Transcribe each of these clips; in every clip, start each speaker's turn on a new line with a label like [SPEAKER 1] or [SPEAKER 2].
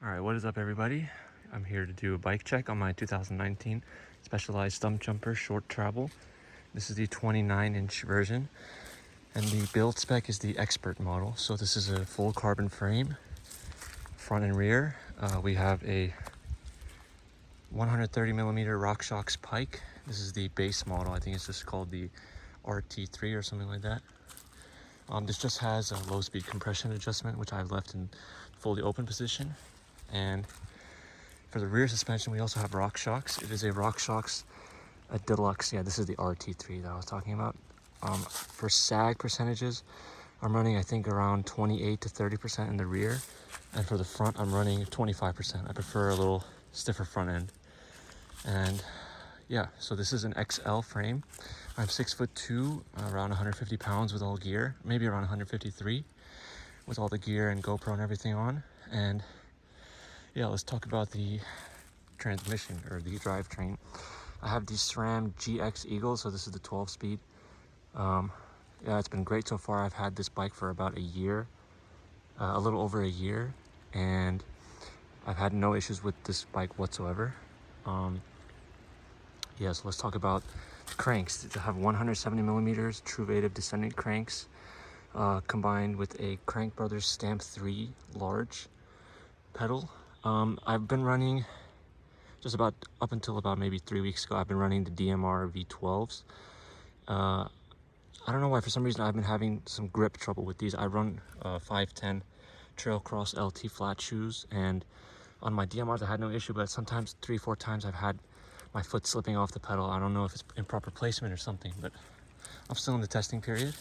[SPEAKER 1] Alright, what is up everybody? I'm here to do a bike check on my 2019 Specialized Stumpjumper Short Travel. This is the 29-inch version, and the build spec is the Expert model. So this is a full carbon frame, front and rear. We have a 130mm RockShox pike. This is the base model. I think it's just called the RT3 or something like that. This just has a low speed compression adjustment, which I've left in fully open position. And for the rear suspension, we also have RockShox. It is a RockShox Deluxe. Yeah, this is the RT3 that I was talking about. For sag percentages, I'm running, I think, around 28 to 30% in the rear. And for the front, I'm running 25%. I prefer a little stiffer front end. And yeah, so this is an XL frame. I'm 6'2", around 150 pounds with all gear, maybe around 153 with all the gear and GoPro and everything on. And yeah, let's talk about the transmission or the drivetrain. I have the SRAM GX Eagle, so this is the 12-speed. Yeah, it's been great so far. I've had this bike for about a year, a little over a year, and I've had no issues with this bike whatsoever. Yeah, so let's talk about the cranks. I have 170mm true Vative descending cranks, combined with a Crankbrothers Stamp 3 large pedal. I've been running just about up until about maybe 3 weeks ago. I've been running the DMR V12s. I don't know why, for some reason I've been having some grip trouble with these. I run 510 Trail Cross LT flat shoes, and on my DMRs I had no issue, but sometimes 3-4 times I've had my foot slipping off the pedal. I don't know if it's improper placement or something, but I'm still in the testing period.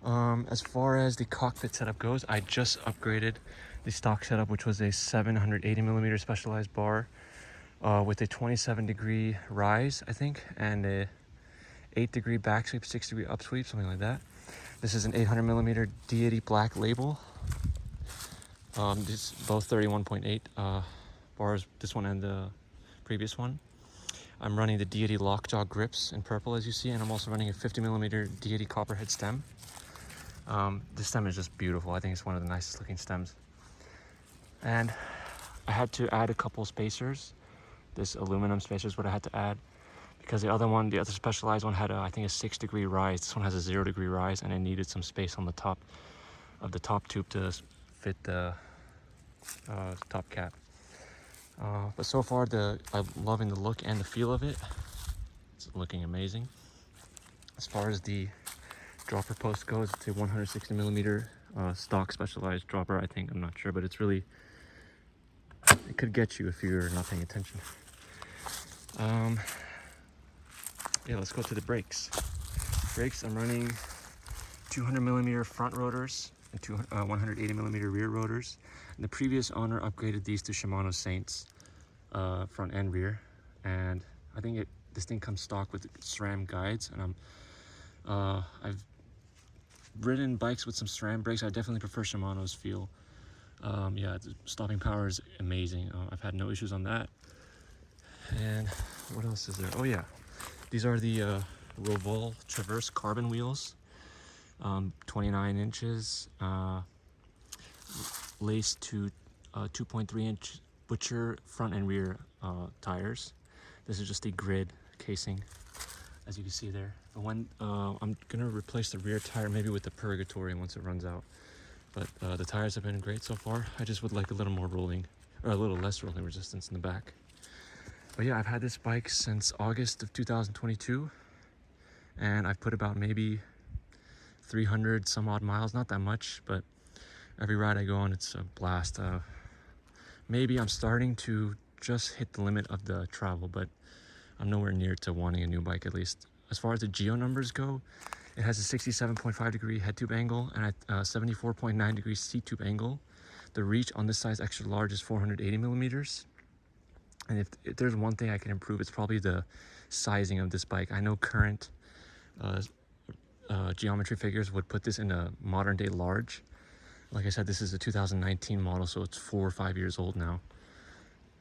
[SPEAKER 1] As far as the cockpit setup goes, I just upgraded the stock setup, which was a 780mm Specialized bar with a 27-degree rise, I think, and a 8-degree back sweep, 6-degree up sweep, something like that. This is an 800mm Deity Blacklabel. This both 31.8 bars, this one and the previous one. I'm running the Deity Lockjaw grips in purple, as you see, and I'm also running a 50mm Deity Copperhead stem. This stem is just beautiful. I think it's one of the nicest looking stems. And I had to add a couple spacers. This aluminum spacer is what I had to add, because the other Specialized one had I think a 6-degree rise. This one has a 0-degree rise, and it needed some space on the top of the top tube to fit the top cap. But so far, I'm loving the look and the feel of it. It's looking amazing. As far as the dropper post goes, it's a 160mm stock Specialized dropper, I think. I'm not sure, but it's really, it could get you if you're not paying attention. Yeah, let's go to the brakes. Brakes, I'm running 200mm front rotors and 180mm rear rotors. And the previous owner upgraded these to Shimano Saints, front and rear. And I think this thing comes stock with SRAM guides, and I've ridden bikes with some SRAM brakes. I definitely prefer Shimano's feel. Yeah, the stopping power is amazing. I've had no issues on that. And what else is there? Oh yeah, these are the Revol Traverse carbon wheels, 29 inches, laced to 2.3-inch Butcher front and rear tires. This is just a grid casing, as you can see there. But when I'm gonna replace the rear tire maybe with the Purgatory once it runs out. But the tires have been great so far. I just would like a little more rolling, or a little less rolling resistance in the back. But yeah, I've had this bike since August of 2022, and I've put about maybe 300 some odd miles, not that much, but every ride I go on, it's a blast. Maybe I'm starting to just hit the limit of the travel, but I'm nowhere near to wanting a new bike, at least. As far as the geo numbers go, it has a 67.5-degree head tube angle and a 74.9-degree seat tube angle. The reach on this size extra large is 480mm. And if there's one thing I can improve, it's probably the sizing of this bike. I know current geometry figures would put this in a modern day large. Like I said, this is a 2019 model, so it's 4 or 5 years old now.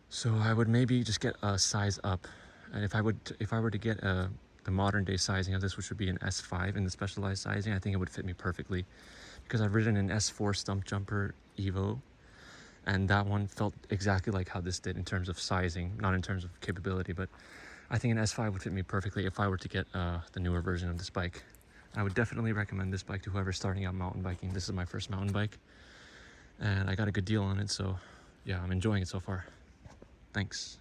[SPEAKER 1] So I would maybe just get a size up. And if I were to get the modern day sizing of this, which would be an S5 in the Specialized sizing, I think it would fit me perfectly, because I've ridden an S4 Stumpjumper Evo, and that one felt exactly like how this did in terms of sizing, not in terms of capability, but I think an S5 would fit me perfectly if I were to get the newer version of this bike. I would definitely recommend this bike to whoever's starting out mountain biking. This is my first mountain bike, and I got a good deal on it, so yeah, I'm enjoying it so far. Thanks.